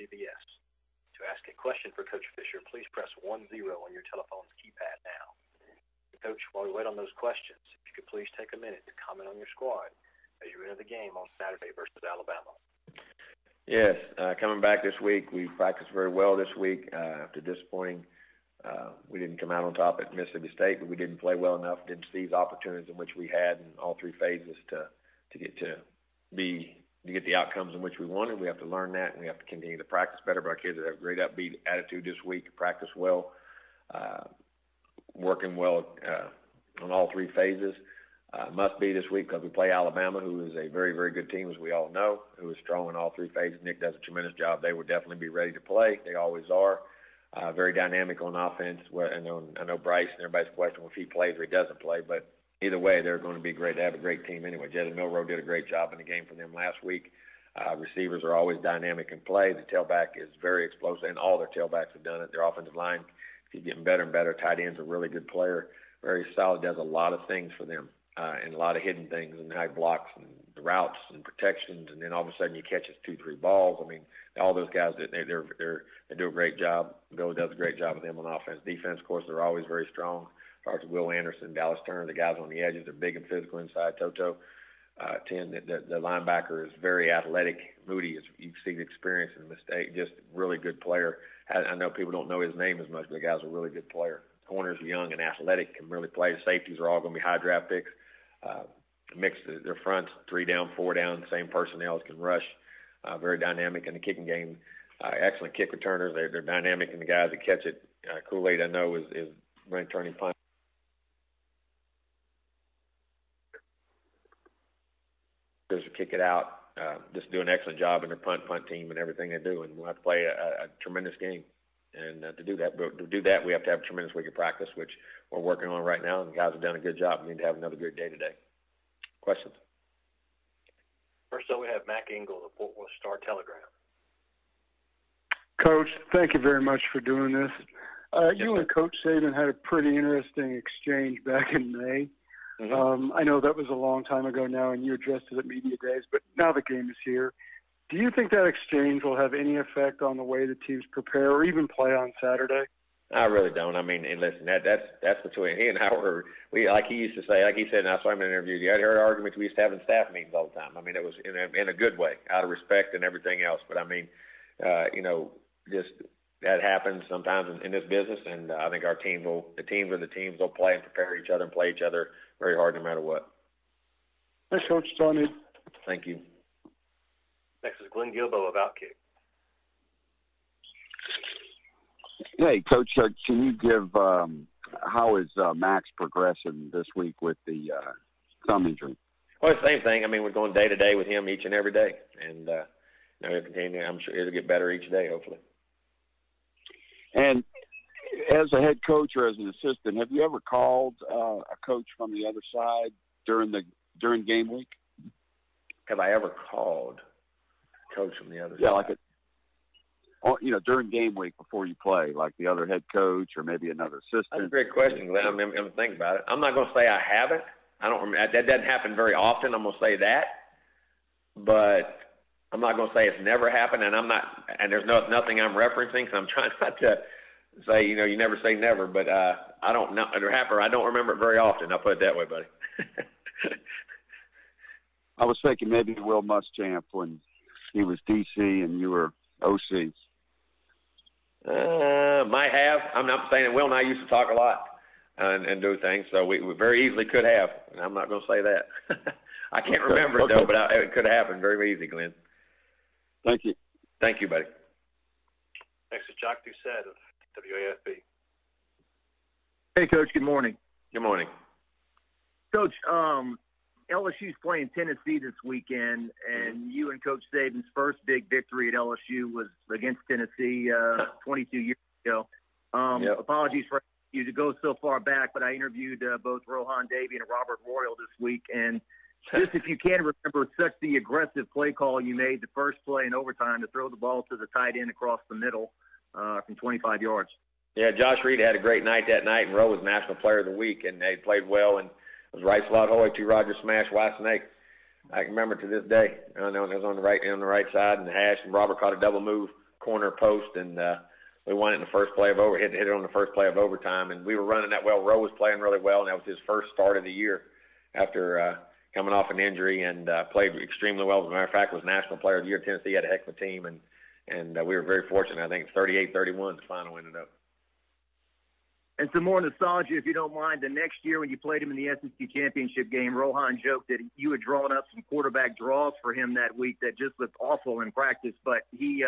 CBS. To ask a question for Coach Fisher, please press 10 on your telephone's keypad now. Coach, while we wait on those questions, if you could please take a minute to comment on your squad as you enter the game on Saturday versus Alabama. Yes, coming back this week, we practiced very well this week. After disappointing, we didn't come out on top at Mississippi State, but we didn't play well enough, didn't seize opportunities in which we had in all three phases to get the outcomes in which we wanted. We have to learn that, and we have to continue to practice better. But our kids have a great upbeat attitude this week, practice well, working well on all three phases. Must be this week because we play Alabama, who is a very, very good team, as we all know, who is strong in all three phases. Nick does a tremendous job. They will definitely be ready to play. They always are. Very dynamic on offense. I know Bryce and everybody's questioning if he plays or he doesn't play, but either way, they're going to be great. They have a great team anyway. Jalen Milroe did a great job in the game for them last week. Receivers are always dynamic in play. The tailback is very explosive, and all their tailbacks have done it. Their offensive line keeps getting better and better. Tight end's a really good player, very solid, does a lot of things for them. And a lot of hidden things and high blocks and the routes and protections, and then all of a sudden you catch us 2-3 balls. I mean, all those guys, they do a great job. Bill does a great job with them on offense. Defense, of course, they're always very strong. Starts with Will Anderson, Dallas Turner, the guys on the edges. They're big and physical inside. Toto, 10, the linebacker is very athletic. Moody, you can see the experience and the mistake. Just really good player. I know people don't know his name as much, but the guy's a really good player. Corners are young and athletic, can really play. The safeties are all going to be high draft picks. Mix their fronts, 3 down, 4 down, same personnel can rush. Very dynamic in the kicking game. Excellent kick returners. They're dynamic, and the guys that catch it. Kool-Aid, I know, is returning punt. To kick it out, just do an excellent job in their punt team and everything they do, and we'll have to play a tremendous game. And to do that, we have to have a tremendous week of practice, which we're working on right now, and the guys have done a good job. We need to have another good day today. Questions? First up, we have Mac Engel, the Fort Worth Star-Telegram. Coach, thank you very much for doing this. You and Coach Saban had a pretty interesting exchange back in May. Mm-hmm. I know that was a long time ago now, and you addressed it at Media Days, but now the game is here. Do you think that exchange will have any effect on the way the teams prepare or even play on Saturday? I really don't. I mean, listen, that's between he and I we like he used to say, like he said, and I saw him in an interview. You had heard arguments. We used to have in staff meetings all the time. I mean, it was in a good way, out of respect and everything else. But I mean, just that happens sometimes in this business, and I think the teams will play and prepare each other and play each other very hard no matter what. Thanks, Coach. Tony. Thank you. Next is Glenn Gilbo of Outkick. Hey, Coach, can you give how is Max progressing this week with the thumb injury? Well, it's the same thing. I mean, we're going day to day with him each and every day, and he'll continue. I'm sure it'll get better each day, hopefully. And as a head coach or as an assistant, have you ever called a coach from the other side during game week? Have I ever called a coach from the other side? Yeah, like during game week before you play, like the other head coach or maybe another assistant. That's a great question, Glenn. I'm thinking about it. I'm not going to say I haven't. I don't remember. That doesn't happen very often. I'm going to say that, but I'm not going to say it's never happened. And I'm not. And there's nothing I'm referencing. So I'm trying not to say, you never say never. But I don't know. It happened. I don't remember it very often. I'll put it that way, buddy. I was thinking maybe Will Muschamp when he was DC and you were OC. Might have. I'm not saying that. Will and I used to talk a lot and do things, so we very easily could have. And I'm not going to say that. I can't remember it, though, but it could have happened very easy, Glenn. Thank you. Thank you, buddy. Next is Jock Doucette of WAFB. Hey, Coach. Good morning. Good morning. Coach, LSU's playing Tennessee this weekend, and you and Coach Saban's first big victory at LSU was against Tennessee 22 years ago. Yep. Apologies for you to go so far back, but I interviewed both Rohan Davey and Robert Royal this week, and just if you can remember such the aggressive play call you made the first play in overtime to throw the ball to the tight end across the middle from 25 yards. Yeah, Josh Reed had a great night that night, and Rowe was National Player of the Week, and they played well, and it was right slot Hoy, 2 Rogers smash, White Snake. I can remember to this day. I know it was on the right side and the hash, and Robert caught a double move corner post, and we won it in the first play of hit it on the first play of overtime, and we were running that well. Rowe was playing really well, and that was his first start of the year after coming off an injury, and played extremely well. As a matter of fact, was National Player of the Year. Tennessee had a heck of a team, and we were very fortunate. I think 38-31 the final ended up. And some more nostalgia, if you don't mind. The next year when you played him in the SEC championship game, Rohan joked that you had drawn up some quarterback draws for him that week that just looked awful in practice, but he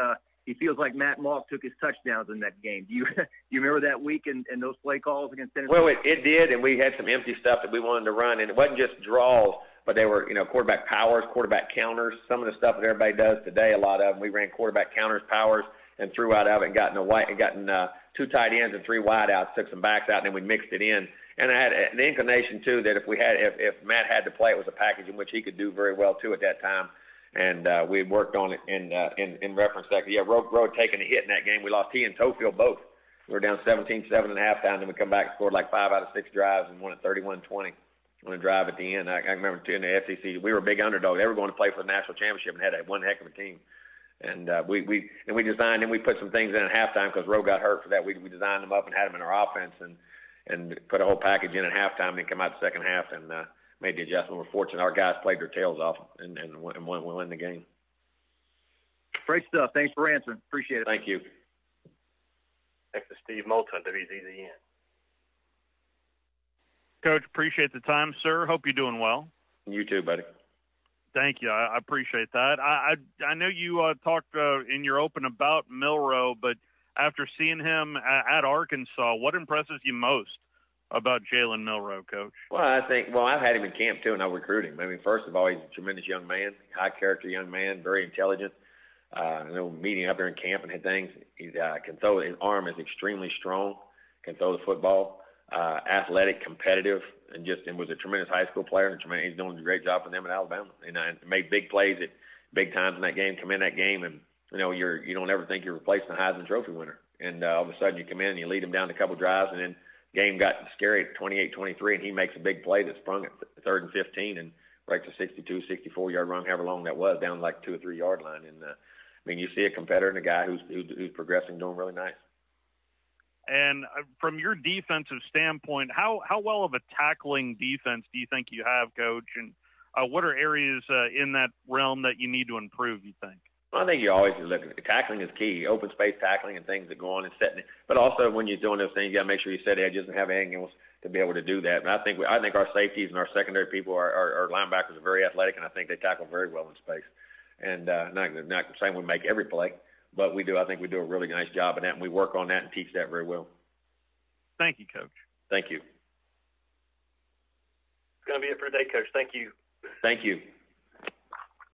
feels like Matt Malk took his touchdowns in that game. Do you remember that week and those play calls against Tennessee? Well, it did, and we had some empty stuff that we wanted to run, and it wasn't just draws, but they were, quarterback powers, quarterback counters, some of the stuff that everybody does today, a lot of them. We ran quarterback counters, powers, and threw out of it and gotten two tight ends and three wide outs, took some backs out, and then we mixed it in. And I had an inclination, too, that if Matt had to play, it was a package in which he could do very well, too, at that time. And we had worked on it in reference to that. Yeah, Rowe had taken a hit in that game. We lost he and Tofield both. We were down 17-7 at halftime, then we come back and scored like 5 out of 6 drives and won it 31-20 on a drive at the end. I remember in the SEC, we were a big underdog. They were going to play for the national championship and had one heck of a team. And we designed, and we put some things in at halftime because Rowe got hurt for that. We designed them up and had them in our offense and put a whole package in at halftime and then come out the second half and made the adjustment. We're fortunate our guys played their tails off and won the game. Great stuff. Thanks for answering. Appreciate it. Thank you. Next is Steve Moulton, WZZN. Coach, appreciate the time, sir. Hope you're doing well. You too, buddy. Thank you. I appreciate that. I know you talked in your open about Milroe, but after seeing him at Arkansas, what impresses you most about Jalen Milroe, Coach? Well, I've had him in camp too, and I recruited him. I mean, first of all, he's a tremendous young man, high-character young man, very intelligent. Meeting up there in camp and things, he can throw. His arm is extremely strong, can throw the football, athletic, competitive, and was a tremendous high school player. And he's doing a great job for them in Alabama. And made big plays at big times in that game. Come in that game, and you don't ever think you're replacing the Heisman Trophy winner. And all of a sudden, you come in and you lead them down a couple drives, and then game got scary at 28-23, and he makes a big play that sprung at 3rd and 15 and breaks a 62, 64-yard run, however long that was, down like 2 or 3 yard line. And you see a competitor and a guy who's progressing, doing really nice. And from your defensive standpoint, how well of a tackling defense do you think you have, Coach? And what are areas in that realm that you need to improve, you think? Well, I think you always look at tackling is key, open space tackling and things that go on and setting it. But also when you're doing those things, you got to make sure you set edges and have angles to be able to do that. And I think our safeties and our secondary people, our linebackers are very athletic, and I think they tackle very well in space. And not saying we make every play, but we do. I think we do a really nice job of that, and we work on that and teach that very well. Thank you, Coach. Thank you. It's going to be it for today, Coach. Thank you. Thank you.